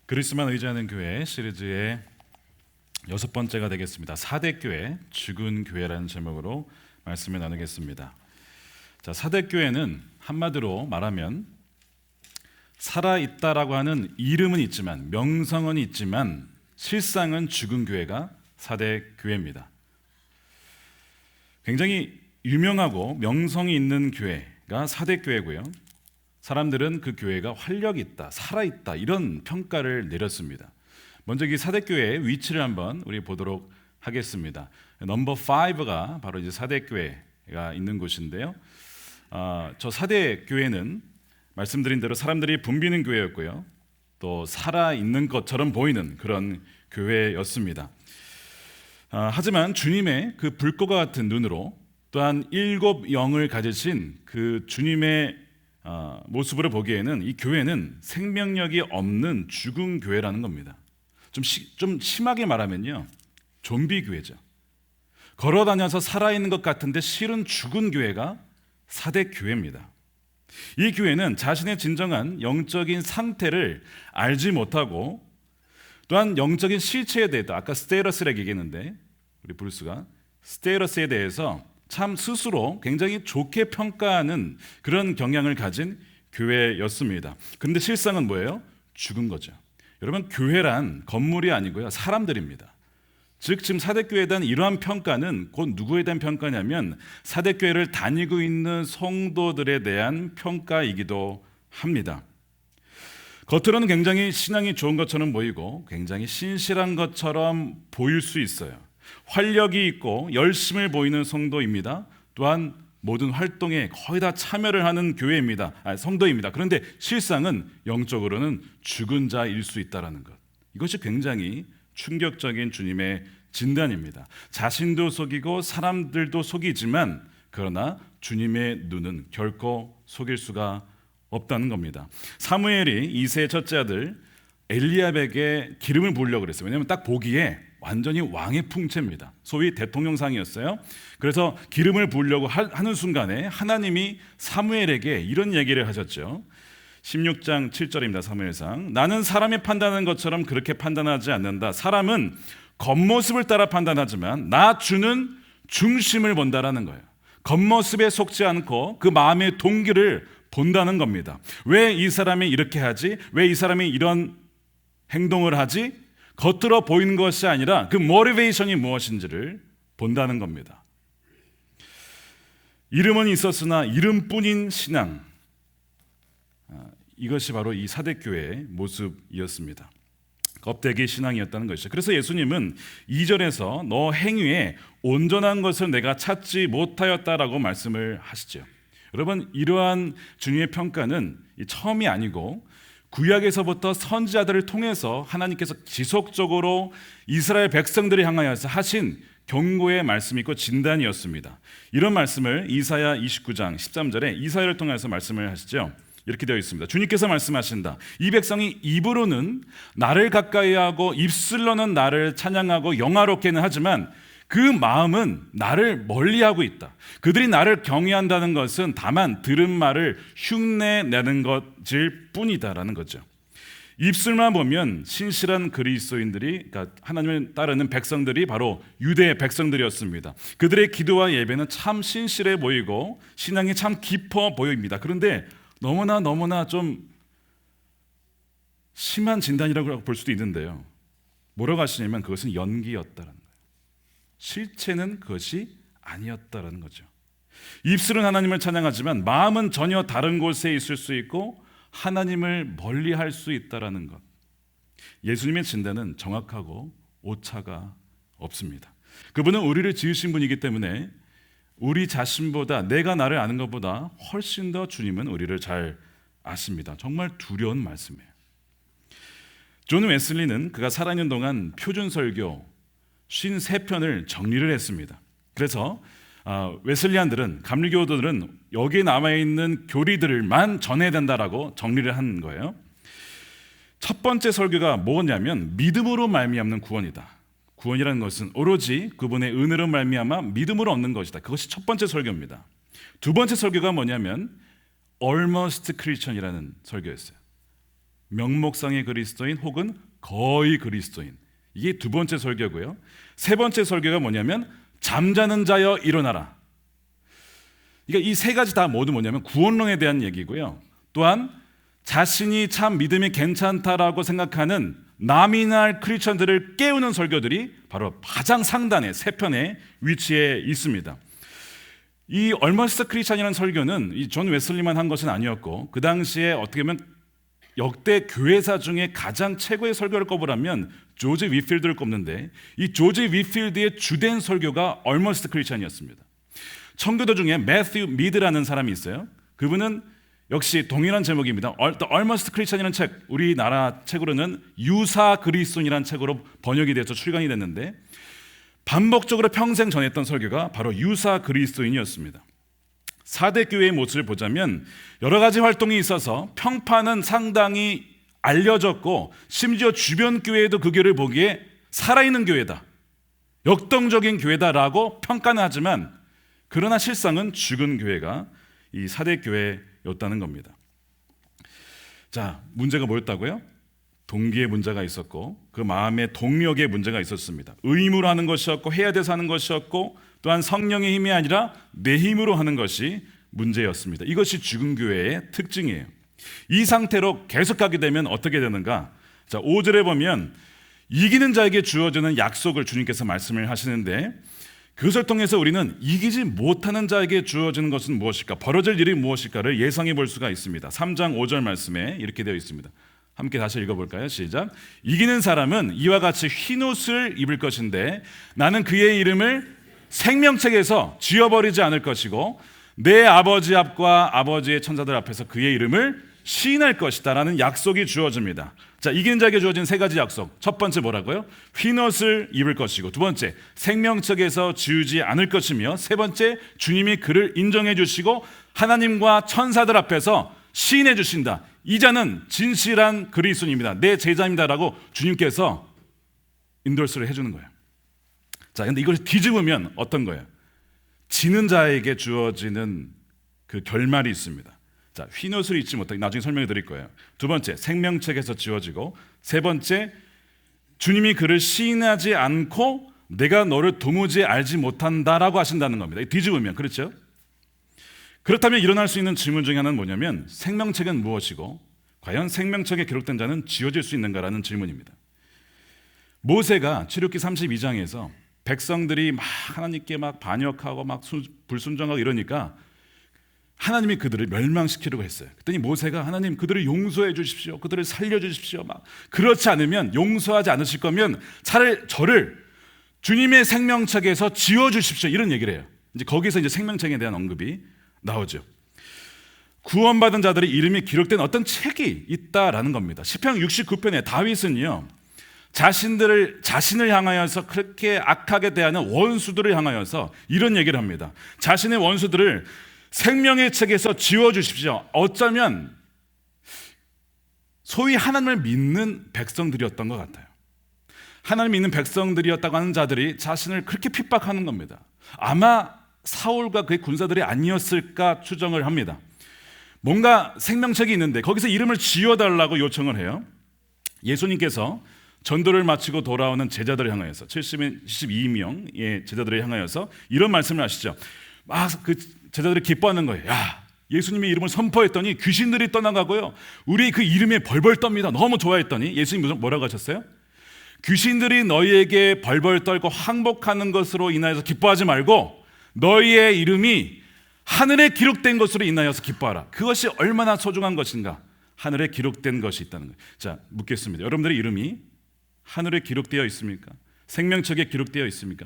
그리스도만 의지하는 교회 시리즈의 6번째가 되겠습니다. 4대 교회, 죽은 교회라는 제목으로 말씀을 나누겠습니다. 자, 4대 교회는 한마디로 말하면 살아있다라고 하는 이름은 있지만, 명성은 있지만 실상은 죽은 교회가 4대 교회입니다. 굉장히 유명하고 명성이 있는 교회가 4대 교회고요. 사람들은 그 교회가 활력이 있다, 살아있다 이런 평가를 내렸습니다. 먼저 이 4대 교회의 위치를 한번 우리 보도록 하겠습니다. 넘버 5가 바로 이제 4대 교회가 있는 곳인데요. 저 4대 교회는 말씀드린 대로 사람들이 붐비는 교회였고요. 또 살아있는 것처럼 보이는 그런 교회였습니다. 하지만 주님의 그 불꽃과 같은 눈으로 또한 7 영을 가지신 그 주님의 모습으로 보기에는 이 교회는 생명력이 없는 죽은 교회라는 겁니다. 좀 심하게 말하면요, 좀비 교회죠. 걸어다녀서 살아있는 것 같은데 실은 죽은 교회가 4대 교회입니다. 이 교회는 자신의 진정한 영적인 상태를 알지 못하고 또한 영적인 실체에 대해서, 아까 스테이러스라고 얘기했는데 우리 브루스가 스테이러스에 대해서 참 스스로 굉장히 좋게 평가하는 그런 경향을 가진 교회였습니다. 그런데 실상은 뭐예요? 죽은 거죠. 여러분, 교회란 건물이 아니고요, 사람들입니다. 즉 지금 4대 교회에 대한 이러한 평가는 곧 누구에 대한 평가냐면 4대 교회를 다니고 있는 성도들에 대한 평가이기도 합니다. 겉으로는 굉장히 신앙이 좋은 것처럼 보이고 굉장히 신실한 것처럼 보일 수 있어요. 활력이 있고 열심을 보이는 성도입니다. 또한 모든 활동에 거의 다 참여를 하는 성도입니다. 그런데 실상은 영적으로는 죽은 자일 수 있다는 것. 이것이 굉장히 충격적인 주님의 진단입니다. 자신도 속이고 사람들도 속이지만 그러나 주님의 눈은 결코 속일 수가 없다는 겁니다. 사무엘이 이새의 첫째 아들 엘리압에게 기름을 부으려고 그랬어요. 왜냐하면 딱 보기에 완전히 왕의 풍채입니다. 소위 대통령상이었어요. 그래서 기름을 부으려고 하는 순간에 하나님이 사무엘에게 이런 얘기를 하셨죠. 16장 7절입니다. 사무엘상. 나는 사람이 판단하는 것처럼 그렇게 판단하지 않는다. 사람은 겉모습을 따라 판단하지만 나 주는 중심을 본다라는 거예요. 겉모습에 속지 않고 그 마음의 동기를 본다는 겁니다. 왜 이 사람이 이렇게 하지? 왜 이 사람이 이런 행동을 하지? 겉으로 보이는 것이 아니라 그 모티베이션이 무엇인지를 본다는 겁니다. 이름은 있었으나 이름뿐인 신앙, 이것이 바로 이 4대 교회의 모습이었습니다. 껍데기 신앙이었다는 것이죠. 그래서 예수님은 2절에서 너 행위에 온전한 것을 내가 찾지 못하였다라고 말씀을 하시죠. 여러분, 이러한 주님의 평가는 처음이 아니고 구약에서부터 선지자들을 통해서 하나님께서 지속적으로 이스라엘 백성들을 향하여서 하신 경고의 말씀이 있고 진단이었습니다. 이런 말씀을 이사야 29장 13절에 이사야를 통해서 말씀을 하시죠. 이렇게 되어 있습니다. 주님께서 말씀하신다. 이 백성이 입으로는 나를 가까이하고 입술로는 나를 찬양하고 영화롭게는 하지만 그 마음은 나를 멀리하고 있다. 그들이 나를 경외한다는 것은 다만 들은 말을 흉내내는 것일 뿐이다라는 거죠. 입술만 보면 신실한 그리스도인들이, 그러니까 하나님을 따르는 백성들이 바로 유대의 백성들이었습니다. 그들의 기도와 예배는 참 신실해 보이고 신앙이 참 깊어 보입니다. 그런데 너무나 좀 심한 진단이라고 볼 수도 있는데요. 뭐라고 하시냐면 그것은 연기였다는 거예요. 실체는 그것이 아니었다는 거죠. 입술은 하나님을 찬양하지만 마음은 전혀 다른 곳에 있을 수 있고 하나님을 멀리할 수 있다는 것. 예수님의 진단은 정확하고 오차가 없습니다. 그분은 우리를 지으신 분이기 때문에 우리 자신보다, 내가 나를 아는 것보다 훨씬 더 주님은 우리를 잘 아십니다. 정말 두려운 말씀이에요. 존 웨슬리는 그가 살아있는 동안 표준설교 53편을 정리를 했습니다. 그래서 웨슬리안들은, 감리교도들은 여기에 남아있는 교리들만 전해야 된다라고 정리를 한 거예요. 첫 번째 설교가 뭐냐면 믿음으로 말미암는 구원이다. 구원이라는 것은 오로지 그분의 은혜로 말미암아 믿음으로 얻는 것이다. 그것이 첫 번째 설교입니다. 두 번째 설교가 뭐냐면 Almost Christian이라는 설교였어요. 명목상의 그리스도인 혹은 거의 그리스도인. 이게 두 번째 설교고요. 세 번째 설교가 뭐냐면 잠자는 자여 일어나라. 그러니까 이 세 가지 다 모두 뭐냐면 구원론에 대한 얘기고요. 또한 자신이 참 믿음이 괜찮다라고 생각하는 나미날 크리스천들을 깨우는 설교들이 바로 가장 상단의 세 편에 위치해 있습니다. 이 얼머스트 크리스천이라는 설교는 이 존 웨슬리만 한 것은 아니었고, 그 당시에 어떻게 보면 역대 교회사 중에 가장 최고의 설교를 꼽으라면 조지 위필드를 꼽는데, 이 조지 위필드의 주된 설교가 얼머스트 크리스천이었습니다. 청교도 중에 매튜 미드라는 사람이 있어요. 그분은 역시 동일한 제목입니다. The Almost Christian이라는 책, 우리나라 책으로는 유사 그리스도인이라는 책으로 번역이 돼서 출간이 됐는데, 반복적으로 평생 전했던 설교가 바로 유사 그리스도인이었습니다. 4대 교회의 모습을 보자면 여러 가지 활동이 있어서 평판은 상당히 알려졌고, 심지어 주변 교회도 그 교회를 보기에 살아있는 교회다, 역동적인 교회다라고 평가는 하지만, 그러나 실상은 죽은 교회가 이 4대 교회였다는 겁니다. 자, 문제가 뭐였다고요? 동기의 문제가 있었고, 그 마음의 동력의 문제가 있었습니다. 의무로 하는 것이었고, 해야 돼서 하는 것이었고, 또한 성령의 힘이 아니라 내 힘으로 하는 것이 문제였습니다. 이것이 죽은 교회의 특징이에요. 이 상태로 계속 가게 되면 어떻게 되는가? 자, 5절에 보면 이기는 자에게 주어지는 약속을 주님께서 말씀을 하시는데, 그것을 통해서 우리는 이기지 못하는 자에게 주어지는 것은 무엇일까, 벌어질 일이 무엇일까를 예상해 볼 수가 있습니다. 3장 5절 말씀에 이렇게 되어 있습니다. 함께 다시 읽어볼까요? 시작. 이기는 사람은 이와 같이 흰옷을 입을 것인데 나는 그의 이름을 생명책에서 지워버리지 않을 것이고 내 아버지 앞과 아버지의 천사들 앞에서 그의 이름을 시인할 것이다 라는 약속이 주어집니다. 자, 이기는 자에게 주어진 세 가지 약속. 첫 번째 뭐라고요? 흰옷을 입을 것이고, 두 번째 생명책에서 지우지 않을 것이며, 세 번째 주님이 그를 인정해 주시고 하나님과 천사들 앞에서 시인해 주신다. 이 자는 진실한 그리스도입니다, 내 제자입니다 라고 주님께서 인도스를 해주는 거예요. 자, 근데 이걸 뒤집으면 어떤 거예요? 지는 자에게 주어지는 그 결말이 있습니다. 자, 흰옷을 입지 못하게, 나중에 설명해 드릴 거예요. 두 번째, 생명책에서 지워지고, 세 번째, 주님이 그를 시인하지 않고 내가 너를 도무지 알지 못한다라고 하신다는 겁니다. 뒤집으면, 그렇죠? 그렇다면 일어날 수 있는 질문 중에 하나는 뭐냐면, 생명책은 무엇이고 과연 생명책에 기록된 자는 지워질 수 있는가라는 질문입니다. 모세가 출애굽기 32장에서 백성들이 막 하나님께 막 반역하고 막 불순종하고 이러니까 하나님이 그들을 멸망시키려고 했어요. 그랬더니 모세가 하나님 그들을 용서해 주십시오, 그들을 살려 주십시오, 막 그렇지 않으면, 용서하지 않으실 거면 차라리 저를 주님의 생명책에서 지워 주십시오, 이런 얘기를 해요. 이제 거기서 이제 생명책에 대한 언급이 나오죠. 구원받은 자들의 이름이 기록된 어떤 책이 있다라는 겁니다. 시편 69편에 다윗은요, 자신을 향하여서 그렇게 악하게 대하는 원수들을 향하여서 이런 얘기를 합니다. 자신의 원수들을 생명의 책에서 지워주십시오. 어쩌면 소위 하나님을 믿는 백성들이었던 것 같아요. 하나님 믿는 백성들이었다고 하는 자들이 자신을 그렇게 핍박하는 겁니다. 아마 사울과 그의 군사들이 아니었을까 추정을 합니다. 뭔가 생명책이 있는데 거기서 이름을 지워달라고 요청을 해요. 예수님께서 전도를 마치고 돌아오는 제자들을 향하여서 72명의 제자들을 향하여서 이런 말씀을 하시죠. 막 그 제자들이 기뻐하는 거예요. 야, 예수님의 이름을 선포했더니 귀신들이 떠나가고요, 우리 그 이름에 벌벌 떱니다. 너무 좋아했더니 예수님이 뭐라고 하셨어요? 귀신들이 너희에게 벌벌 떨고 항복하는 것으로 인하여서 기뻐하지 말고 너희의 이름이 하늘에 기록된 것으로 인하여서 기뻐하라. 그것이 얼마나 소중한 것인가. 하늘에 기록된 것이 있다는 거예요. 자, 묻겠습니다. 여러분들의 이름이 하늘에 기록되어 있습니까? 생명책에 기록되어 있습니까?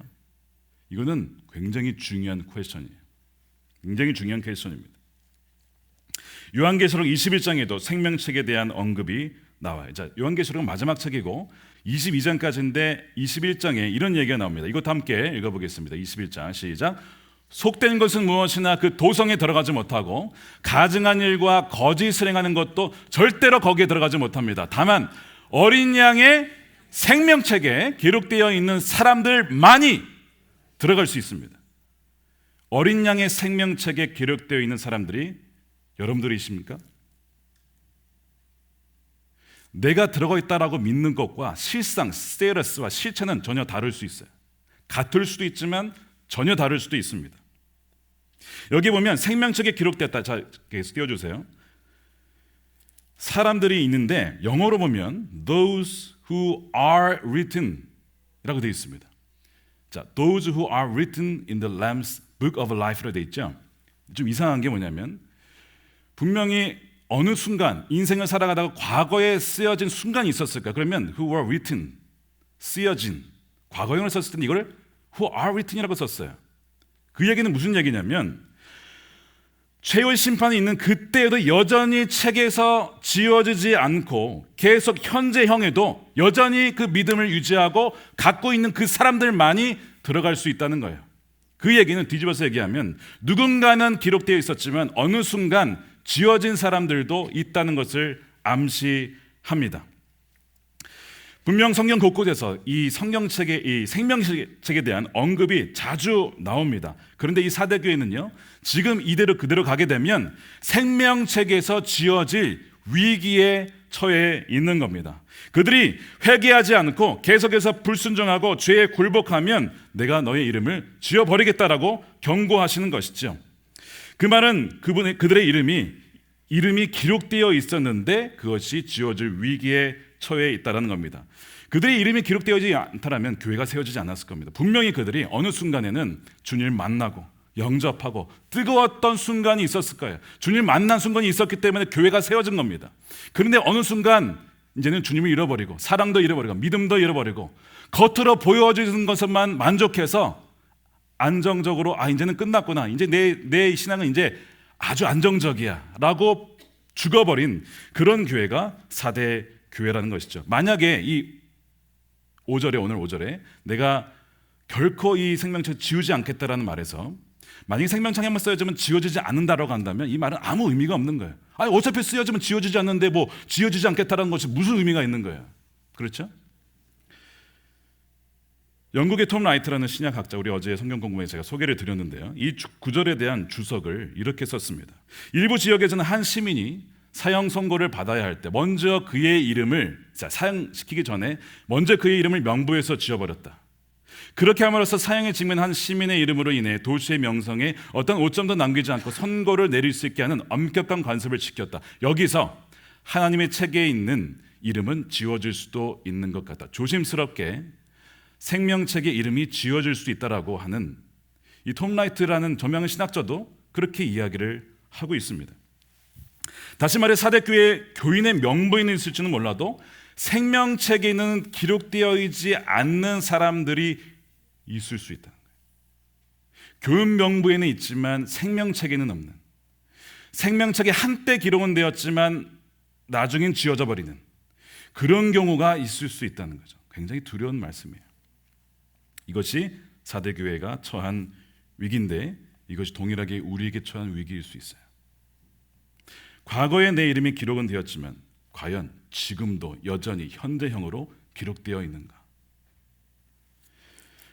이거는 굉장히 중요한 퀘스천이에요. 굉장히 중요한 퀘스천입니다. 요한계시록 21장에도 생명책에 대한 언급이 나와요. 자, 요한계시록은 마지막 책이고 22장까지인데 21장에 이런 얘기가 나옵니다. 이것도 함께 읽어보겠습니다. 21장 시작. 속된 것은 무엇이나 그 도성에 들어가지 못하고 가증한 일과 거짓을 행하는 것도 절대로 거기에 들어가지 못합니다. 다만 어린 양의 생명책에 기록되어 있는 사람들만이 들어갈 수 있습니다. 어린 양의 생명책에 기록되어 있는 사람들이 여러분들이십니까? 내가 들어가 있다라고 믿는 것과 실상 스테이러스와 실체는 전혀 다를 수 있어요. 같을 수도 있지만 전혀 다를 수도 있습니다. 여기 보면 생명책에 기록됐다. 자, 계속 띄워주세요. 사람들이 있는데 영어로 보면 those who are written 이라고 되어 있습니다. 자, those who are written in the Lamb's Book of Life로 되어 있죠. 좀 이상한 게 뭐냐면 분명히 어느 순간 인생을 살아가다가 과거에 쓰여진 순간이 있었을까? 그러면 who were written, 쓰여진 과거형을 썼을 때 이걸 who are written이라고 썼어요. 그 얘기는 무슨 얘기냐면 최후의 심판이 있는 그때에도 여전히 책에서 지워지지 않고 계속 현재형에도 여전히 그 믿음을 유지하고 갖고 있는 그 사람들만이 들어갈 수 있다는 거예요. 그 얘기는 뒤집어서 얘기하면 누군가는 기록되어 있었지만 어느 순간 지워진 사람들도 있다는 것을 암시합니다. 분명 성경 곳곳에서 이 성경책의 이 생명책에 대한 언급이 자주 나옵니다. 그런데 이 사대교회는요, 지금 이대로 그대로 가게 되면 생명책에서 지워질 위기에 처해 있는 겁니다. 그들이 회개하지 않고 계속해서 불순종하고 죄에 굴복하면 내가 너의 이름을 지워버리겠다라고 경고하시는 것이죠. 그 말은 그들의 이름이 기록되어 있었는데 그것이 지워질 위기에 처해 있다는 겁니다. 그들의 이름이 기록되어지지 않다면 교회가 세워지지 않았을 겁니다. 분명히 그들이 어느 순간에는 주님을 만나고 영접하고 뜨거웠던 순간이 있었을 거예요. 주님을 만난 순간이 있었기 때문에 교회가 세워진 겁니다. 그런데 어느 순간 이제는 주님을 잃어버리고 사랑도 잃어버리고 믿음도 잃어버리고 겉으로 보여지는 것만 만족해서 안정적으로 이제는 끝났구나, 이제 내 신앙은 이제 아주 안정적이야 라고 죽어버린 그런 교회가 사대 교회라는 것이죠. 만약에 이 5절에 오늘 5절에 내가 결코 이 생명책을 지우지 않겠다라는 말에서 만약에 생명책에 한번 쓰여지면 지워지지 않는다라고 한다면 이 말은 아무 의미가 없는 거예요. 어차피 쓰여지면 지워지지 않는데 뭐 지워지지 않겠다라는 것이 무슨 의미가 있는 거예요. 그렇죠? 영국의 톰 라이트라는 신약학자, 우리 어제 성경 공부에 제가 소개를 드렸는데요, 이 구절에 대한 주석을 이렇게 썼습니다. 일부 지역에서는 한 시민이 사형 선고를 받아야 할 때 먼저 그의 이름을 사형시키기 전에 먼저 그의 이름을 명부에서 지워버렸다. 그렇게 함으로써 사형에 직면한 시민의 이름으로 인해 도시의 명성에 어떤 오점도 남기지 않고 선고를 내릴 수 있게 하는 엄격한 관습을 지켰다. 여기서 하나님의 책에 있는 이름은 지워질 수도 있는 것 같다. 조심스럽게 생명책의 이름이 지워질 수 있다라고 하는 이 톰 라이트라는 저명한 신학자도 그렇게 이야기를 하고 있습니다. 다시 말해 사대교회 교인의 명부에는 있을지는 몰라도 생명책에는 기록되어 있지 않는 사람들이 있을 수 있다는 거예요. 교인 명부에는 있지만 생명책에는 없는, 생명책에 한때 기록은 되었지만 나중엔 지워져 버리는 그런 경우가 있을 수 있다는 거죠. 굉장히 두려운 말씀이에요. 이것이 사대교회가 처한 위기인데 이것이 동일하게 우리에게 처한 위기일 수 있어요. 과거에 내 이름이 기록은 되었지만 과연 지금도 여전히 현대형으로 기록되어 있는가?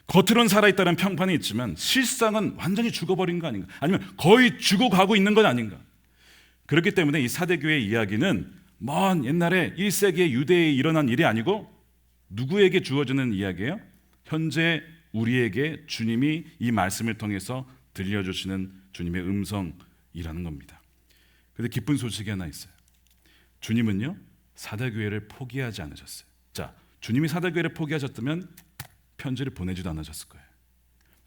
겉으로는 살아있다는 평판이 있지만 실상은 완전히 죽어버린 거 아닌가? 아니면 거의 죽어가고 있는 건 아닌가? 그렇기 때문에 이 사대교회의 이야기는 먼 옛날에 1세기의 유대에 일어난 일이 아니고 누구에게 주어지는 이야기예요? 현재 우리에게 주님이 이 말씀을 통해서 들려주시는 주님의 음성이라는 겁니다. 그런데 기쁜 소식이 하나 있어요. 주님은요, 사대교회를 포기하지 않으셨어요. 자, 주님이 사대교회를 포기하셨다면 편지를 보내지도 않으셨을 거예요.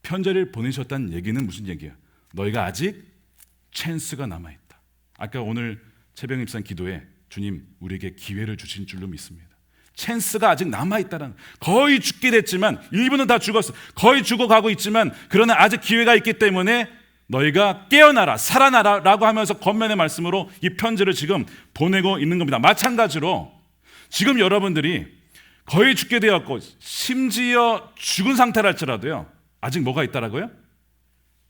편지를 보내셨다는 얘기는 무슨 얘기야? 너희가 아직 찬스가 남아있다. 아까 오늘 최병임 집사님 기도에 주님 우리에게 기회를 주신 줄로 믿습니다. 찬스가 아직 남아있다는, 거의 죽게 됐지만 일부는 다 죽었어, 거의 죽어가고 있지만 그러나 아직 기회가 있기 때문에 너희가 깨어나라, 살아나라 라고 하면서 권면의 말씀으로 이 편지를 지금 보내고 있는 겁니다. 마찬가지로 지금 여러분들이 거의 죽게 되었고 심지어 죽은 상태랄지라도요, 아직 뭐가 있다라고요?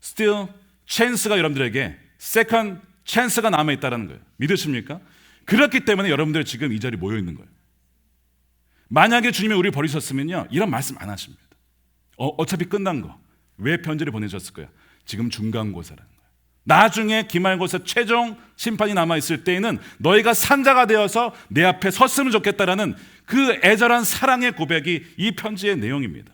Still chance가 여러분들에게 second chance가 남아있다는 거예요. 믿으십니까? 그렇기 때문에 여러분들 지금 이 자리에 모여 있는 거예요. 만약에 주님이 우리를 버리셨으면요, 이런 말씀 안 하십니다. 어차피 끝난 거 왜 편지를 보내셨을 거야? 지금 중간고사라는 거예요. 나중에 기말고사 최종 심판이 남아있을 때에는 너희가 산자가 되어서 내 앞에 섰으면 좋겠다라는 그 애절한 사랑의 고백이 이 편지의 내용입니다.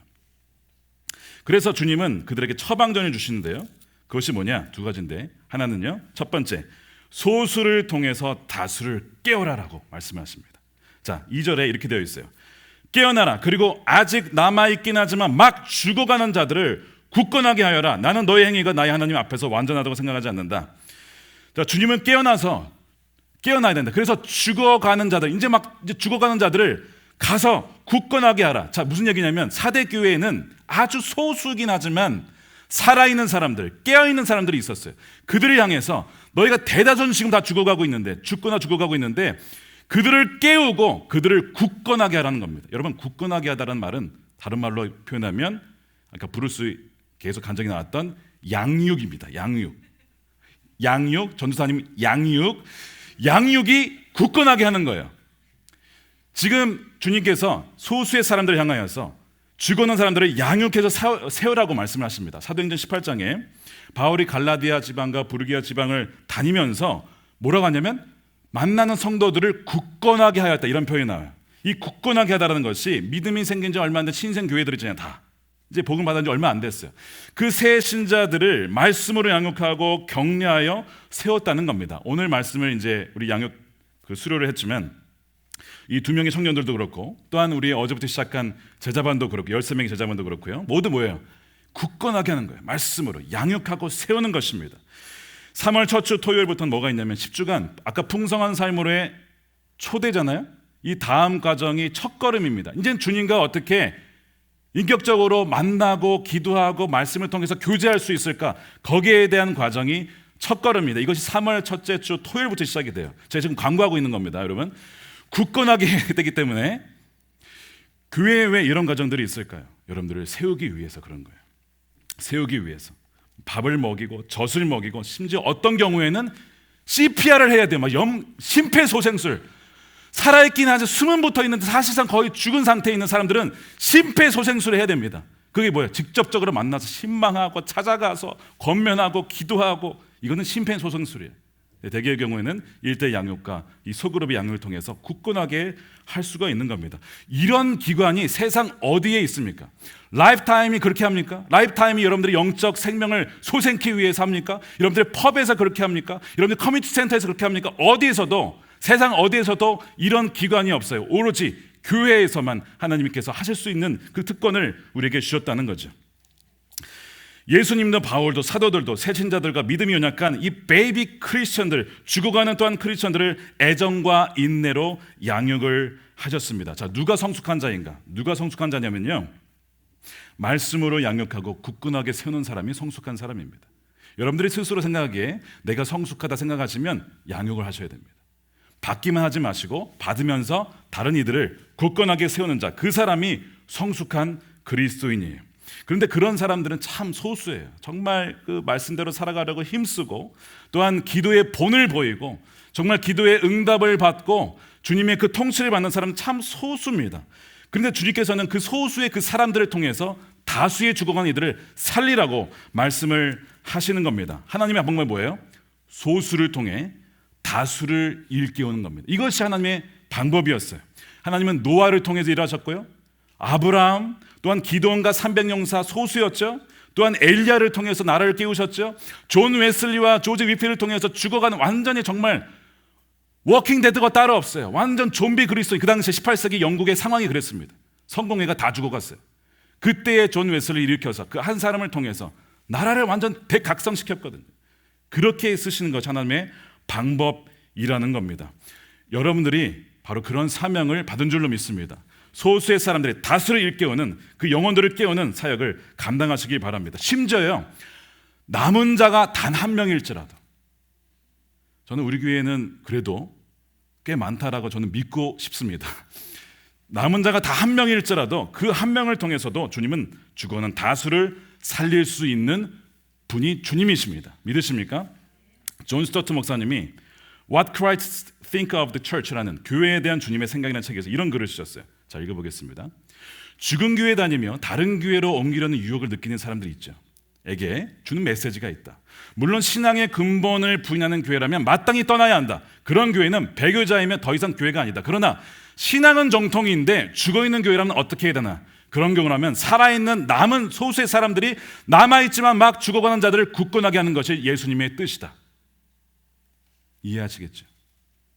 그래서 주님은 그들에게 처방전을 주시는데요, 그것이 뭐냐? 두 가지인데, 하나는요, 첫 번째, 소수를 통해서 다수를 깨어라라고 말씀하십니다. 자, 2절에 이렇게 되어 있어요. 깨어나라. 그리고 아직 남아있긴 하지만 막 죽어가는 자들을 굳건하게 하여라. 나는 너의 행위가 나의 하나님 앞에서 완전하다고 생각하지 않는다. 자, 주님은 깨어나야 된다. 그래서 죽어가는 자들, 이제 죽어가는 자들을 가서 굳건하게 하라. 자, 무슨 얘기냐면 사대 교회에는 아주 소수긴 하지만 살아있는 사람들, 깨어있는 사람들이 있었어요. 그들을 향해서 너희가 대다수는 지금 다 죽어가고 있는데, 죽거나 죽어가고 있는데 그들을 깨우고 그들을 굳건하게 하라는 겁니다. 여러분, 굳건하게 하다라는 말은 다른 말로 표현하면 아까 브루스 계속 간증이 나왔던 양육입니다. 양육, 전도사님 양육이 굳건하게 하는 거예요. 지금 주님께서 소수의 사람들을 향하여서 죽어는 사람들을 양육해서 세우라고 말씀하십니다. 사도행전 18장에 바울이 갈라디아 지방과 부르기아 지방을 다니면서 뭐라고 하냐면 만나는 성도들을 굳건하게 하였다, 이런 표현이 나와요. 이 굳건하게 하다라는 것이 믿음이 생긴 지 얼마 안 된 신생 교회들이 다 이제 복음 받은 지 얼마 안 됐어요. 그 새 신자들을 말씀으로 양육하고 격려하여 세웠다는 겁니다. 오늘 말씀을 이제 우리 양육 수료를 했지만 이 두 명의 청년들도 그렇고 또한 우리 어제부터 시작한 제자반도 그렇고 13명의 제자반도 그렇고요. 모두 뭐예요? 굳건하게 하는 거예요. 말씀으로 양육하고 세우는 것입니다. 3월 첫 주 토요일부터는 뭐가 있냐면 10주간 아까 풍성한 삶으로의 초대잖아요. 이 다음 과정이 첫걸음입니다. 이제는 주님과 어떻게 인격적으로 만나고 기도하고 말씀을 통해서 교제할 수 있을까? 거기에 대한 과정이 첫걸음입니다. 이것이 3월 첫째 주 토요일부터 시작이 돼요. 제가 지금 광고하고 있는 겁니다, 여러분. 굳건하게 해야 되기 때문에. 교회에 왜 이런 과정들이 있을까요? 여러분들을 세우기 위해서 그런 거예요. 세우기 위해서 밥을 먹이고 젖을 먹이고 심지어 어떤 경우에는 CPR을 해야 돼요. 막 심폐소생술. 살아있긴 하지 숨은 붙어 있는데 사실상 거의 죽은 상태에 있는 사람들은 심폐소생술을 해야 됩니다. 그게 뭐예요? 직접적으로 만나서 신방하고 찾아가서 권면하고 기도하고, 이거는 심폐소생술이에요. 대개의 경우에는 1대 양육과 이 소그룹의 양육을 통해서 굳건하게 할 수가 있는 겁니다. 이런 기관이 세상 어디에 있습니까? 라이프타임이 그렇게 합니까? 라이프타임이 여러분들의 영적 생명을 소생케 위해서 합니까? 여러분들의 펍에서 그렇게 합니까? 여러분들 커뮤니티 센터에서 그렇게 합니까? 어디에서도, 세상 어디에서도 이런 기관이 없어요. 오로지 교회에서만 하나님께서 하실 수 있는 그 특권을 우리에게 주셨다는 거죠. 예수님도 바울도 사도들도 새신자들과 믿음이 연약한 이 베이비 크리스천들, 죽어가는 또한 크리스천들을 애정과 인내로 양육을 하셨습니다. 자, 누가 성숙한 자인가? 누가 성숙한 자냐면요, 말씀으로 양육하고 굳건하게 세우는 사람이 성숙한 사람입니다. 여러분들이 스스로 생각하기에 내가 성숙하다 생각하시면 양육을 하셔야 됩니다. 받기만 하지 마시고 받으면서 다른 이들을 굳건하게 세우는 자, 그 사람이 성숙한 그리스도인이에요. 그런데 그런 사람들은 참 소수예요. 정말 그 말씀대로 살아가려고 힘쓰고 또한 기도의 본을 보이고 정말 기도의 응답을 받고 주님의 그 통치를 받는 사람은 참 소수입니다. 그런데 주님께서는 그 소수의 그 사람들을 통해서 다수의 죽어간 이들을 살리라고 말씀을 하시는 겁니다. 하나님의 방법이 뭐예요? 소수를 통해 다수를 일깨우는 겁니다. 이것이 하나님의 방법이었어요. 하나님은 노아를 통해서 일하셨고요, 아브라함, 또한 기드온과 300용사 소수였죠. 또한 엘리야를 통해서 나라를 깨우셨죠. 존 웨슬리와 조지 위필을 통해서 죽어가는 완전히 정말 워킹 데드가 따로 없어요. 완전 좀비 그리스도인. 그 당시 18세기 영국의 상황이 그랬습니다. 성공회가 다 죽어갔어요. 그때의 존 웨슬리를 일으켜서 그 한 사람을 통해서 나라를 완전 대각성시켰거든요. 그렇게 쓰시는 것이 하나님의 방법이라는 겁니다. 여러분들이 바로 그런 사명을 받은 줄로 믿습니다. 소수의 사람들이 다수를 일깨우는, 그 영혼들을 깨우는 사역을 감당하시기 바랍니다. 심지어요, 남은 자가 단 한 명일지라도, 저는 우리 교회에는 그래도 꽤 많다라고 저는 믿고 싶습니다. 남은 자가 다 한 명일지라도 그 한 명을 통해서도 주님은 죽어는 다수를 살릴 수 있는 분이 주님이십니다. 믿으십니까? 존 스토트 목사님이 What Christ Think of the Church라는 교회에 대한 주님의 생각이라는 책에서 이런 글을 쓰셨어요. 자, 읽어보겠습니다. 죽은 교회 다니며 다른 교회로 옮기려는 유혹을 느끼는 사람들이 있죠. 주는 메시지가 있다. 물론 신앙의 근본을 부인하는 교회라면 마땅히 떠나야 한다. 그런 교회는 배교자이면 더 이상 교회가 아니다. 그러나 신앙은 정통인데 죽어있는 교회라면 어떻게 해야 되나? 그런 경우라면 살아있는 남은 소수의 사람들이 남아있지만 막 죽어가는 자들을 굳건하게 하는 것이 예수님의 뜻이다. 이해하시겠죠?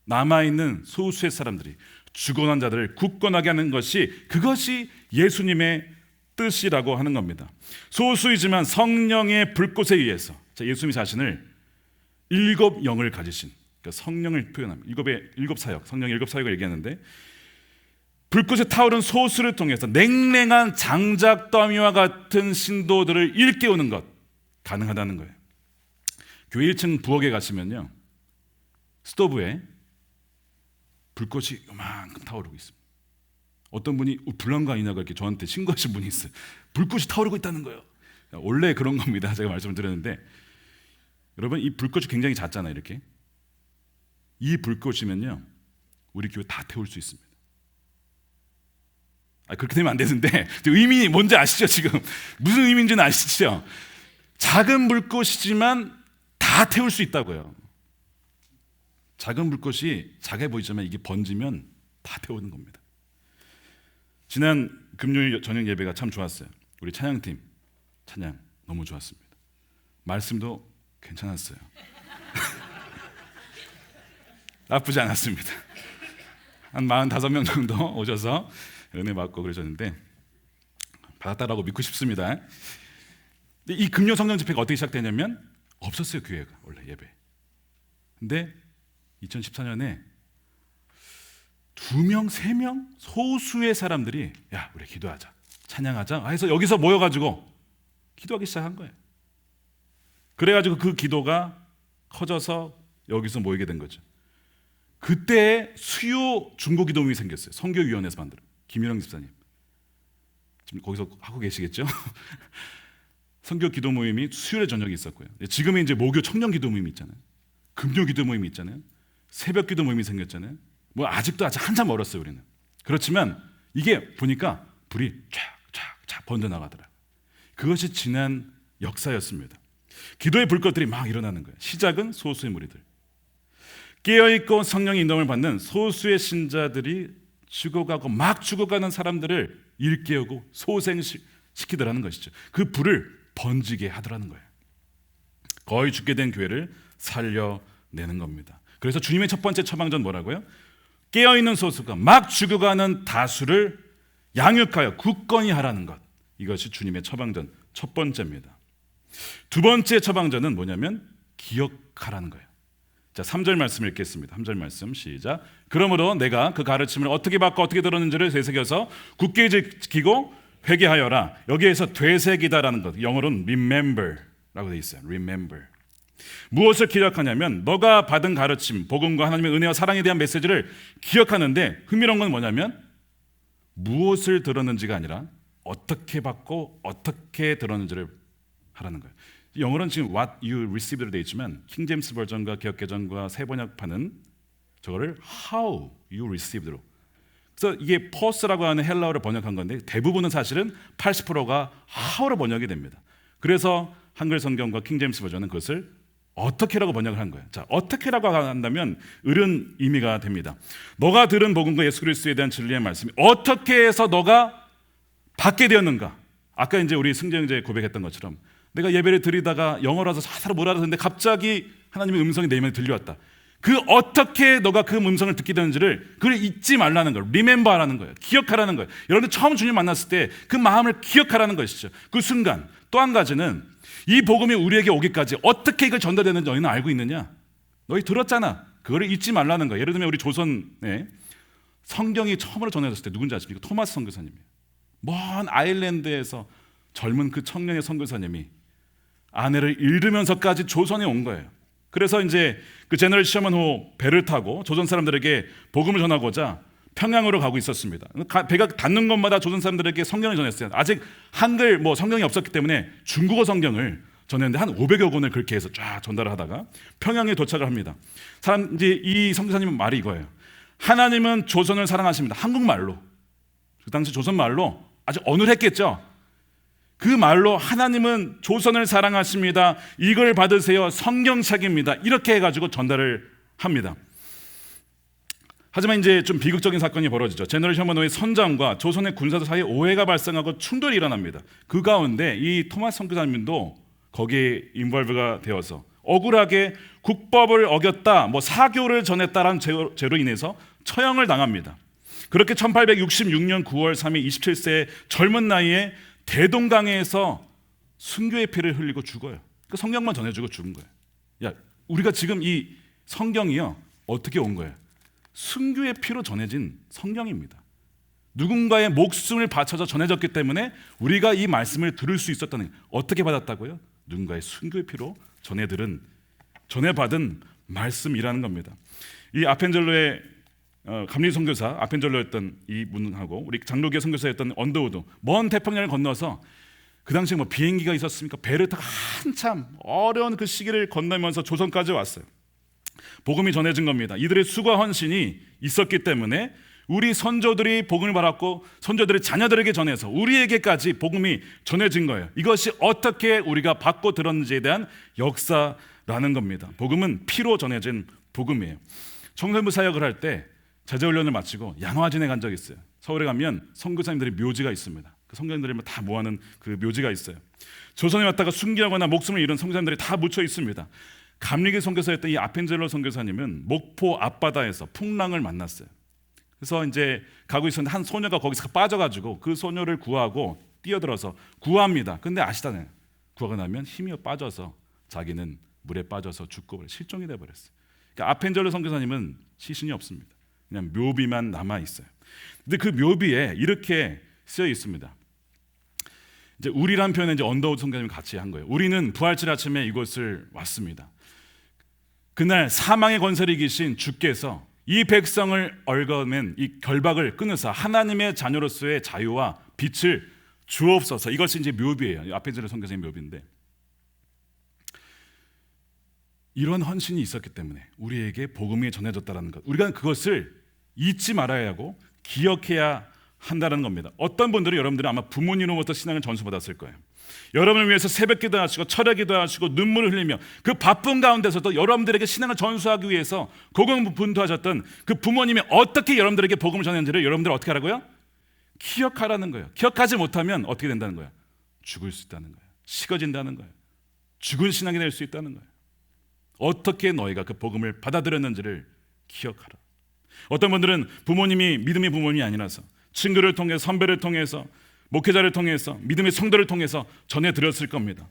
남아있는 소수의 사람들이 죽어난 자들을 굳건하게 하는 그것이 예수님의 뜻이라고 하는 겁니다. 소수이지만 성령의 불꽃에 의해서 예수님 자신을 일곱 영을 가지신, 그러니까 성령을 표현합니다. 일곱 사역, 성령 일곱 사역을 얘기하는데, 불꽃에 타오른 소수를 통해서 냉랭한 장작 더미와 같은 신도들을 일깨우는 것 가능하다는 거예요. 교회 1층 부엌에 가시면요, 스토브에 불꽃이 요만큼 타오르고 있습니다. 어떤 분이 불난거 아니냐고 이렇게 저한테 신고하신 분이 있어요. 불꽃이 타오르고 있다는 거예요. 원래 그런 겁니다. 제가 말씀을 드렸는데, 여러분, 이 불꽃이 굉장히 작잖아요. 이렇게 이 불꽃이면요, 우리 교회 다 태울 수 있습니다. 그렇게 되면 안 되는데, 의미 뭔지 아시죠? 지금 무슨 의미인지는 아시죠? 작은 불꽃이지만 다 태울 수 있다고요. 작은 불꽃이 작아 보이지만 이게 번지면 다 태우는 겁니다. 지난 금요일 저녁 예배가 참 좋았어요. 우리 찬양팀 찬양 너무 좋았습니다. 말씀도 괜찮았어요. 나쁘지 않았습니다. 한 45명 정도 오셔서 은혜 받고 그러셨는데 받았다라고 믿고 싶습니다. 근데 이 금요 성령 집회가 어떻게 시작되냐면, 없었어요, 교회가 원래 예배. 근데 2014년에 2명, 3명 소수의 사람들이 야, 우리 기도하자, 찬양하자 해서 여기서 모여가지고 기도하기 시작한 거예요. 그래가지고 그 기도가 커져서 여기서 모이게 된 거죠. 그때 수요 중보기도 모임이 생겼어요. 선교위원회에서 만든 김일영 집사님, 지금 거기서 하고 계시겠죠? 선교 기도 모임이 수요일에 저녁에 있었고요. 지금은 이제 목요 청년 기도 모임이 있잖아요. 금요 기도 모임이 있잖아요. 새벽 기도 모임이 생겼잖아요. 아직 한참 멀었어요, 우리는. 그렇지만 이게 보니까 불이 쫙쫙쫙 번져나가더라고요. 그것이 지난 역사였습니다. 기도의 불꽃들이 막 일어나는 거예요. 시작은 소수의 무리들, 깨어있고 성령의 인도함을 받는 소수의 신자들이 막 죽어가는 사람들을 일깨우고 소생시키더라는 것이죠. 그 불을 번지게 하더라는 거예요. 거의 죽게 된 교회를 살려내는 겁니다. 그래서 주님의 첫 번째 처방전 뭐라고요? 깨어있는 소수가 막 죽어가는 다수를 양육하여 굳건히 하라는 것. 이것이 주님의 처방전 첫 번째입니다. 두 번째 처방전은 뭐냐면 기억하라는 거예요. 자, 3절 말씀 읽겠습니다. 3절 말씀 시작. 그러므로 내가 그 가르침을 어떻게 받고 어떻게 들었는지를 되새겨서 굳게 지키고 회개하여라. 여기에서 되새기다라는 것, 영어로는 remember라고 되어 있어요. remember. 무엇을 기억하냐면 너가 받은 가르침, 복음과 하나님의 은혜와 사랑에 대한 메시지를 기억하는데, 흥미로운 건 뭐냐면 무엇을 들었는지가 아니라 어떻게 받고 어떻게 들었는지를 하라는 거예요. 영어로는 지금 what you received로 되어 있지만 킹제임스 버전과 개역개정과 새 번역판은 저거를 how you received로, 그래서 이게 퍼스라고 하는 헬라어를 번역한 건데 대부분은 사실은 80%가 how로 번역이 됩니다. 그래서 한글 성경과 킹제임스 버전은 그것을 어떻게라고 번역을 한 거예요. 자, 어떻게라고 한다면 옳은 의미가 됩니다. 너가 들은 복음과 예수 그리스도에 대한 진리의 말씀이 어떻게 해서 너가 받게 되었는가. 아까 이제 우리 승재 형제 고백했던 것처럼 내가 예배를 드리다가 영어라서 사사로 못 알아듣는데 갑자기 하나님의 음성이 내 입에 들려왔다. 그 어떻게 너가 그 음성을 듣게 되는지를 그걸 잊지 말라는 거예요. 리멤버하라는 거예요. 기억하라는 거예요. 여러분들 처음 주님 만났을 때 그 마음을 기억하라는 것이죠. 그 순간. 또 한 가지는 이 복음이 우리에게 오기까지 어떻게 이걸 전달되는지 너희는 알고 있느냐? 너희 들었잖아. 그거를 잊지 말라는 거예요. 예를 들면 우리 조선에 성경이 처음으로 전해졌을 때 누군지 아십니까? 토마스 선교사님이에요. 먼 아일랜드에서 젊은 그 청년의 선교사님이 아내를 잃으면서까지 조선에 온 거예요. 그래서 이제 그 제너럴 셔먼호 배를 타고 조선 사람들에게 복음을 전하고자 평양으로 가고 있었습니다. 배가 닿는 곳마다 조선 사람들에게 성경을 전했어요. 아직 한글 성경이 없었기 때문에 중국어 성경을 전했는데 한 500여 권을 그렇게 해서 쫙 전달을 하다가 평양에 도착을 합니다. 이제 이 선교사님은 말이 이거예요. 하나님은 조선을 사랑하십니다. 한국말로. 그 당시 조선말로 아주 어눌했겠죠. 그 말로 하나님은 조선을 사랑하십니다. 이걸 받으세요. 성경책입니다. 이렇게 해가지고 전달을 합니다. 하지만 이제 좀 비극적인 사건이 벌어지죠. 제너럴 셔먼호의 선장과 조선의 군사들 사이에 오해가 발생하고 충돌이 일어납니다. 그 가운데 이 토마스 선교사님도 거기에 인벌브가 되어서 억울하게 국법을 어겼다, 사교를 전했다라는 죄로 인해서 처형을 당합니다. 그렇게 1866년 9월 3일 27세의 젊은 나이에 대동강에서 순교의 피를 흘리고 죽어요. 그 성경만 전해주고 죽은 거예요. 야, 우리가 지금 이 성경이요, 어떻게 온 거예요? 순교의 피로 전해진 성경입니다. 누군가의 목숨을 바쳐서 전해졌기 때문에 우리가 이 말씀을 들을 수 있었다는 거예요. 어떻게 받았다고요? 누군가의 순교의 피로 전해받은 말씀이라는 겁니다. 이 아펜젤로의 감리 선교사 아펜젤로였던 이 분하고 우리 장로교 선교사였던 언더우드, 먼 태평양을 건너서 그 당시에 비행기가 있었습니까? 배를 타고 한참 어려운 그 시기를 건너면서 조선까지 왔어요. 복음이 전해진 겁니다. 이들의 수고와 헌신이 있었기 때문에 우리 선조들이 복음을 받았고 선조들의 자녀들에게 전해서 우리에게까지 복음이 전해진 거예요. 이것이 어떻게 우리가 받고 들었는지에 대한 역사라는 겁니다. 복음은 피로 전해진 복음이에요. 청소년부 사역을 할 때 제자훈련을 마치고 양화진에 간 적이 있어요. 서울에 가면 선교사님들의 묘지가 있습니다. 그 선교사님들이 다 모아놓은 그 묘지가 있어요. 조선에 왔다가 순교하거나 목숨을 잃은 선교사님들이 다 묻혀 있습니다. 감리교 선교사였던 이 아펜젤로 선교사님은 목포 앞바다에서 풍랑을 만났어요. 그래서 이제 가고 있었는데 한 소녀가 거기서 빠져가지고 그 소녀를 구하고 뛰어들어서 구합니다. 근데 아시잖아요. 구하고 나면 힘이 빠져서 자기는 물에 빠져서 죽고 실종이 돼버렸어요. 그러니까 아펜젤로 선교사님은 시신이 없습니다. 그냥 묘비만 남아 있어요. 근데 그 묘비에 이렇게 쓰여 있습니다. 이제 우리란 표현은 이제 언더우드 선교사님이 같이 한 거예요. 우리는 부활절 아침에 이곳을 왔습니다. 그날 사망의 권세를 이기신 주께서 이 백성을 얽어맨 이 결박을 끊으사 하나님의 자녀로서의 자유와 빛을 주옵소서. 이것이 이제 묘비예요. 아펜젤로 선교사님 묘비인데, 이런 헌신이 있었기 때문에 우리에게 복음이 전해졌다는 것, 우리가 그것을 잊지 말아야 하고 기억해야 한다는 겁니다. 어떤 분들은 여러분들이 아마 부모님으로부터 신앙을 전수받았을 거예요. 여러분을 위해서 새벽 기도하시고 철야 기도하시고 눈물을 흘리며 그 바쁜 가운데서도 여러분들에게 신앙을 전수하기 위해서 고군분투하셨던 그 부모님이 어떻게 여러분들에게 복음을 전했는지를 여러분들 어떻게 하라고요? 기억하라는 거예요. 기억하지 못하면 어떻게 된다는 거예요? 죽을 수 있다는 거예요. 식어진다는 거예요. 죽은 신앙이 될 수 있다는 거예요. 어떻게 너희가 그 복음을 받아들였는지를 기억하라. 어떤 분들은 부모님이 믿음의 부모님이 아니라서 친구를 통해서, 선배를 통해서, 목회자를 통해서, 믿음의 성도를 통해서 전해드렸을 겁니다.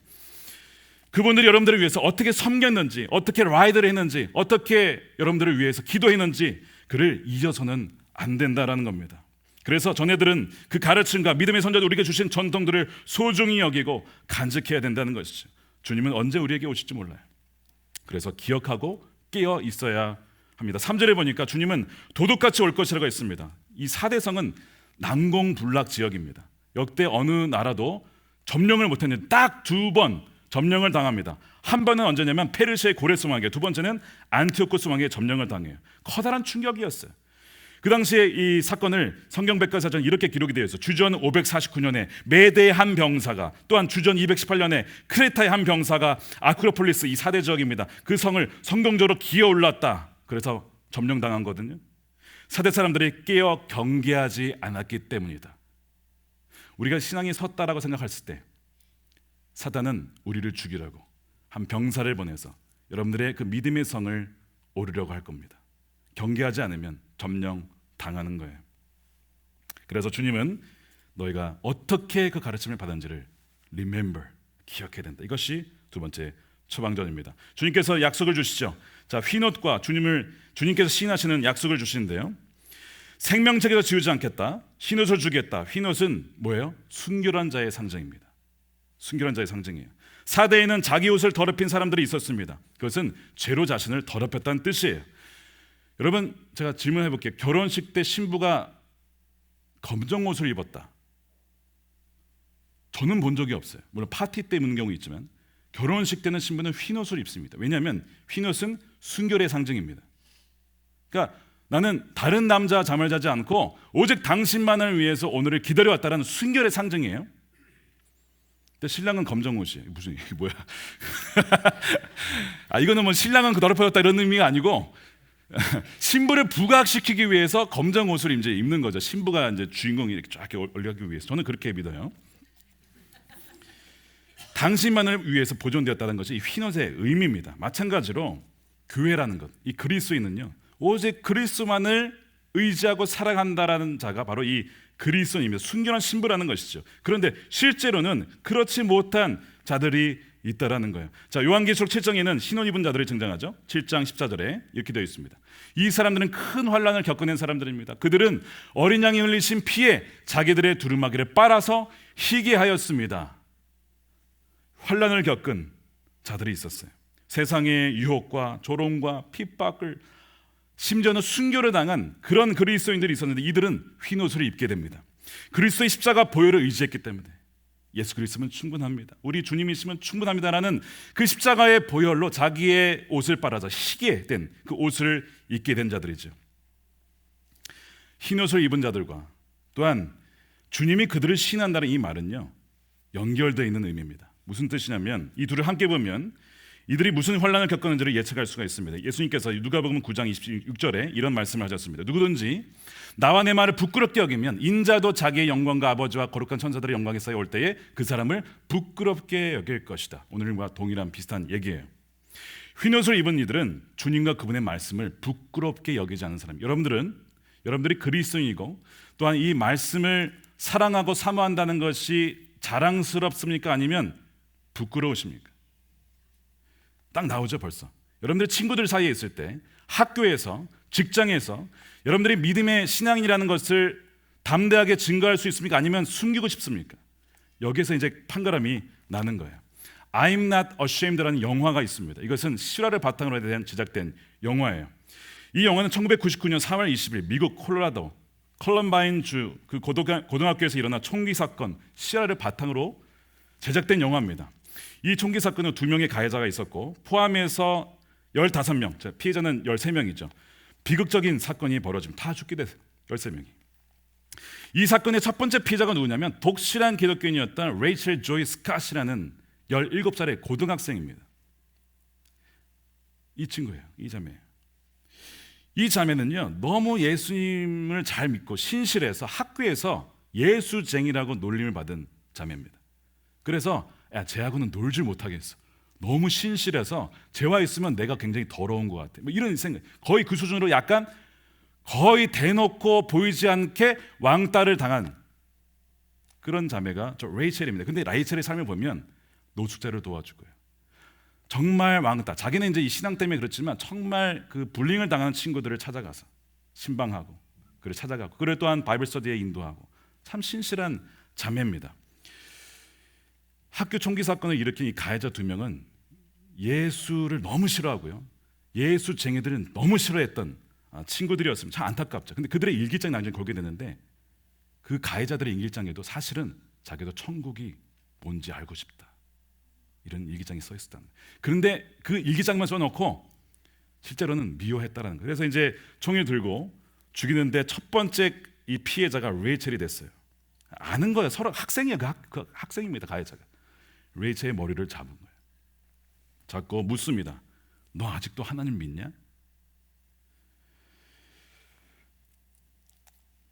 그분들이 여러분들을 위해서 어떻게 섬겼는지, 어떻게 라이드를 했는지, 어떻게 여러분들을 위해서 기도했는지 그를 잊어서는 안 된다라는 겁니다. 그래서 전해들은 그 가르침과 믿음의 선자들 우리에게 주신 전통들을 소중히 여기고 간직해야 된다는 것이죠. 주님은 언제 우리에게 오실지 몰라요. 그래서 기억하고 깨어 있어야 합니다. 3절에 보니까 주님은 도둑같이 올 것이라고 했습니다. 이 사대성은 난공불락 지역입니다. 역대 어느 나라도 점령을 못했는데 딱 2번 점령을 당합니다. 한 번은 언제냐면 페르시아의 고레스 왕에게, 두 번째는 안티오코스 왕에게 점령을 당해요. 커다란 충격이었어요. 그 당시에 이 사건을 성경백과사전에 이렇게 기록이 되어 있어요. 주전 549년에 메대의 한 병사가, 또한 주전 218년에 크레타의 한 병사가 아크로폴리스, 이 4대 지역입니다. 그 성을 성공적으로 기어올랐다. 그래서 점령당한 거거든요. 4대 사람들이 깨어 경계하지 않았기 때문이다. 우리가 신앙이 섰다라고 생각했을 때 사단은 우리를 죽이려고 한 병사를 보내서 여러분들의 그 믿음의 성을 오르려고 할 겁니다. 경계하지 않으면 점령 당하는 거예요. 그래서 주님은 너희가 어떻게 그 가르침을 받은지를 remember, 기억해야 된다. 이것이 두 번째 처방전입니다. 주님께서 약속을 주시죠. 자, 휘놋과 주님께서 시인하시는 약속을 주시는데요. 생명책에서 지우지 않겠다. 휘놋을 주겠다. 휘놋은 뭐예요? 순결한 자의 상징입니다. 순결한 자의 상징이에요. 사대에는 자기 옷을 더럽힌 사람들이 있었습니다. 그것은 죄로 자신을 더럽혔다는 뜻이에요. 여러분, 제가 질문해 볼게요. 결혼식 때 신부가 검정 옷을 입었다. 저는 본 적이 없어요. 물론 파티 때 입는 경우 있지만 결혼식 때는 신부는 휘놋을 입습니다. 왜냐하면 휘놋은 순결의 상징입니다. 그러니까 나는 다른 남자와 잠을 자지 않고 오직 당신만을 위해서 오늘을 기다려왔다는 순결의 상징이에요. 근데 신랑은 검정 옷이 무슨 이게 뭐야? 이거는 뭐 신랑은 더럽혀졌다 이런 의미가 아니고 신부를 부각시키기 위해서 검정 옷을 이제 입는 거죠. 신부가 이제 주인공이 이렇게 쫙 올려가기 위해서. 저는 그렇게 믿어요. 당신만을 위해서 보존되었다는 것이 이 흰옷의 의미입니다. 마찬가지로 교회라는 것, 이 그리스도인은요, 오직 그리스도만을 의지하고 살아간다라는 자가 바로 이 그리스도인입니다. 순결한 신부라는 것이죠. 그런데 실제로는 그렇지 못한 자들이 있다라는 거예요. 자, 요한계시록 7장에는 흰옷 입은 자들이 등장하죠. 7장 14절에 이렇게 되어 있습니다. 이 사람들은 큰 환난을 겪어낸 사람들입니다. 그들은 어린 양이 흘리신 피에 자기들의 두루마기를 빨아서 희게 하였습니다. 환난을 겪은 자들이 있었어요. 세상의 유혹과 조롱과 핍박을, 심지어는 순교를 당한 그런 그리스도인들이 있었는데 이들은 흰옷을 입게 됩니다. 그리스도의 십자가 보혈을 의지했기 때문에 예수 그리스도는 충분합니다, 우리 주님이시면 충분합니다라는 그 십자가의 보혈로 자기의 옷을 빨아서 희게 된 그 옷을 입게 된 자들이죠. 흰옷을 입은 자들과 또한 주님이 그들을 신한다는 이 말은요, 연결되어 있는 의미입니다. 무슨 뜻이냐면 이 둘을 함께 보면 이들이 무슨 환난을 겪었는지를 예측할 수가 있습니다. 예수님께서 누가복음 9장 26절에 이런 말씀을 하셨습니다. 누구든지 나와 내 말을 부끄럽게 여기면 인자도 자기의 영광과 아버지와 거룩한 천사들의 영광에 쌓여 올 때에 그 사람을 부끄럽게 여길 것이다. 오늘과 동일한 비슷한 얘기예요. 흰옷을 입은 이들은 주님과 그분의 말씀을 부끄럽게 여기지 않는 사람. 여러분들이 그리스도인이고 또한 이 말씀을 사랑하고 사모한다는 것이 자랑스럽습니까? 아니면 부끄러우십니까? 딱 나오죠. 벌써 여러분들 친구들 사이에 있을 때, 학교에서, 직장에서 여러분들이 믿음의 신앙이라는 것을 담대하게 증거할 수 있습니까? 아니면 숨기고 싶습니까? 여기서 이제 판가름이 나는 거예요. I'm not ashamed라는 영화가 있습니다. 이것은 실화를 바탕으로 대한 제작된 영화예요. 이 영화는 1999년 4월 20일 미국 콜로라도 컬럼바인 주 그 고등학교에서 일어난 총기 사건 실화를 바탕으로 제작된 영화입니다. 이 총기 사건은 2명의 가해자가 있었고 포함해서 15명, 피해자는 13명이죠. 비극적인 사건이 벌어집니다. 다 죽게 됐어요. 13명이. 이 사건의 첫 번째 피해자가 누구냐면 독실한 기독교인이었던 레이첼 조이 스캇이라는 17살의 고등학생입니다. 이 친구예요. 이 자매예요. 이 자매는요, 너무 예수님을 잘 믿고 신실해서 학교에서 예수쟁이라고 놀림을 받은 자매입니다. 그래서 쟤하고는 놀질 못하겠어. 너무 신실해서 쟤와 있으면 내가 굉장히 더러운 것 같아. 뭐 이런 생각. 거의 그 수준으로 약간 거의 대놓고 보이지 않게 왕따를 당한 그런 자매가 저 레이첼입니다. 근데 레이첼의 삶을 보면 노숙자를 도와주고요. 정말 왕따. 자기는 이제 이 신앙 때문에 그렇지만 정말 그 불링을 당하는 친구들을 찾아가서 신방하고, 그를 찾아가고, 그를 또한 바이블 스터디에 인도하고, 참 신실한 자매입니다. 학교 총기 사건을 일으킨 이 가해자 2명은 예수를 너무 싫어하고요, 예수쟁이들은 너무 싫어했던 친구들이었습니다. 참 안타깝죠. 근데 그들의 일기장이 나중에 걸게 되는데 그 가해자들의 일기장에도 사실은 자기도 천국이 뭔지 알고 싶다, 이런 일기장이 써 있었다. 그런데 그 일기장만 써놓고 실제로는 미워했다라는 거예요. 그래서 이제 총을 들고 죽이는데 첫 번째 이 피해자가 레이첼이 됐어요. 아는 거예요. 서로 학생이에요. 그 학생입니다. 가해자가. 레이첼의 머리를 잡은 거예요. 잡고 묻습니다. 너 아직도 하나님 믿냐?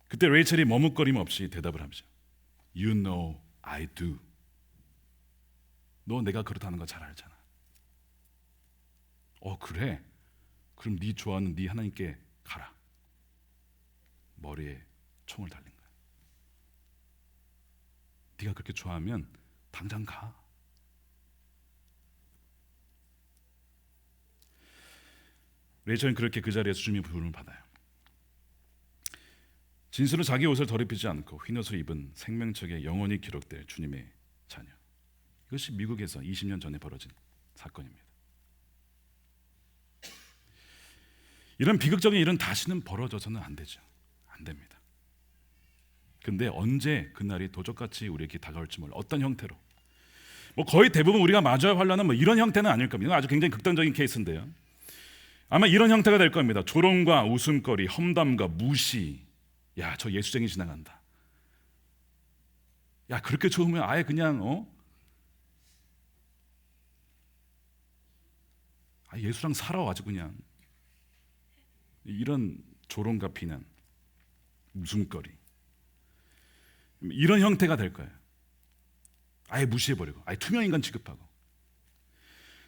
그때 레이첼이 머뭇거림 없이 대답을 합니다. You know I do. 너 내가 그렇다는 거 잘 알잖아. 그래? 그럼 네 좋아하는 네 하나님께 가라. 머리에 총을 달린 거야. 네가 그렇게 좋아하면 당장 가. 레이첼은 그렇게 그 자리에서 주님의 부름을 받아요. 진수로 자기 옷을 더럽히지 않고 흰옷을 입은 생명책에 영원히 기록될 주님의 자녀. 이것이 미국에서 20년 전에 벌어진 사건입니다. 이런 비극적인 일은 다시는 벌어져서는 안 되죠. 안 됩니다. 근데 언제 그날이 도적같이 우리에게 다가올지 몰라. 어떤 형태로. 뭐 거의 대부분 우리가 마주할 환난은 뭐 이런 형태는 아닐 겁니다. 아주 굉장히 극단적인 케이스인데요. 아마 이런 형태가 될 겁니다. 조롱과 웃음거리, 험담과 무시. 야, 저 예수쟁이 지나간다. 야, 그렇게 좋으면 아예 그냥 예수랑 살아 아주 그냥. 이런 조롱과 비난, 웃음거리, 이런 형태가 될 거예요. 아예 무시해버리고 아예 투명인간 취급하고.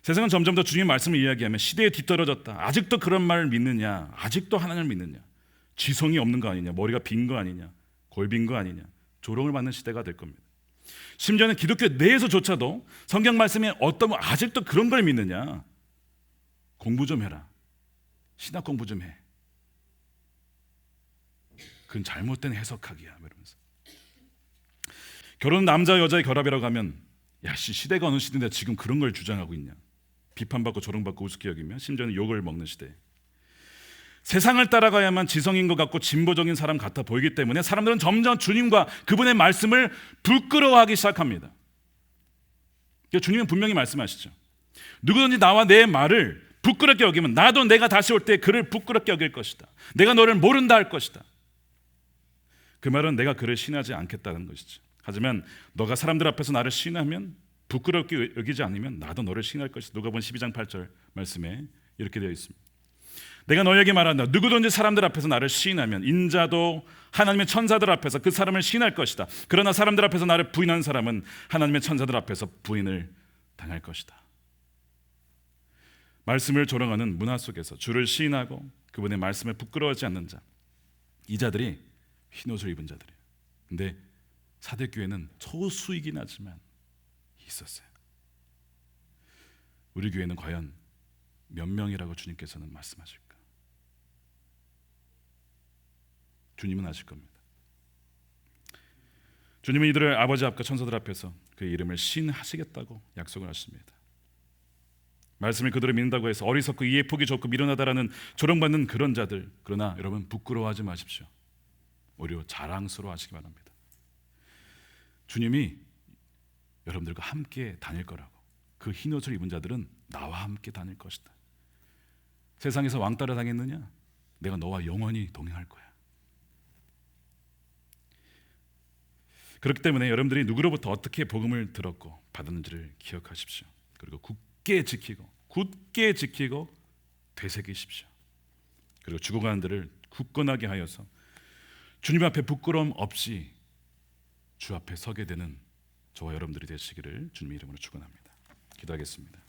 세상은 점점 더 주님의 말씀을 이야기하면 시대에 뒤떨어졌다, 아직도 그런 말을 믿느냐, 아직도 하나님을 믿느냐, 지성이 없는 거 아니냐, 머리가 빈 거 아니냐, 골빈 거 아니냐, 조롱을 받는 시대가 될 겁니다. 심지어는 기독교 내에서조차도 성경 말씀에 어떤 아직도 그런 걸 믿느냐, 공부 좀 해라, 신학 공부 좀 해, 그건 잘못된 해석하기야 이러면서. 결혼 남자 여자의 결합이라고 하면 야 시대가 어느 시대인데 지금 그런 걸 주장하고 있냐, 비판받고 조롱받고 우습게 여기며 심지어는 욕을 먹는 시대. 세상을 따라가야만 지성인 것 같고 진보적인 사람 같아 보이기 때문에 사람들은 점점 주님과 그분의 말씀을 부끄러워하기 시작합니다. 주님은 분명히 말씀하시죠. 누구든지 나와 내 말을 부끄럽게 여기면 나도 내가 다시 올 때 그를 부끄럽게 여길 것이다. 내가 너를 모른다 할 것이다. 그 말은 내가 그를 신하지 않겠다는 것이죠. 하지만 너가 사람들 앞에서 나를 신하면 부끄럽게 여기지 않으면 나도 너를 신할 것이다. 누가복음 12장 8절 말씀에 이렇게 되어 있습니다. 내가 너에게 말한다. 누구든지 사람들 앞에서 나를 시인하면 인자도 하나님의 천사들 앞에서 그 사람을 시인할 것이다. 그러나 사람들 앞에서 나를 부인한 사람은 하나님의 천사들 앞에서 부인을 당할 것이다. 말씀을 조롱하는 문화 속에서 주를 시인하고 그분의 말씀을 부끄러워하지 않는 자, 이 자들이 흰옷을 입은 자들이에요. 근데 사대교회는 소수이긴 하지만 있었어요. 우리 교회는 과연 몇 명이라고 주님께서는 말씀하실까? 주님은 아실 겁니다. 주님은 이들을 아버지 앞과 천사들 앞에서 그의 이름을 신하시겠다고 약속을 하십니다. 말씀을 그대로 믿는다고 해서 어리석고 이해 폭이 좁고 미련하다라는 조롱받는 그런 자들, 그러나 여러분 부끄러워하지 마십시오. 오히려 자랑스러워하시기 바랍니다. 주님이 여러분들과 함께 다닐 거라고. 그 흰옷을 입은 자들은 나와 함께 다닐 것이다. 세상에서 왕따를 당했느냐? 내가 너와 영원히 동행할 거야. 그렇기 때문에 여러분들이 누구로부터 어떻게 복음을 들었고 받았는지를 기억하십시오. 그리고 굳게 지키고 되새기십시오. 그리고 죽어가는 데를 굳건하게 하여서 주님 앞에 부끄러움 없이 주 앞에 서게 되는 저와 여러분들이 되시기를 주님의 이름으로 축원합니다. 기도하겠습니다.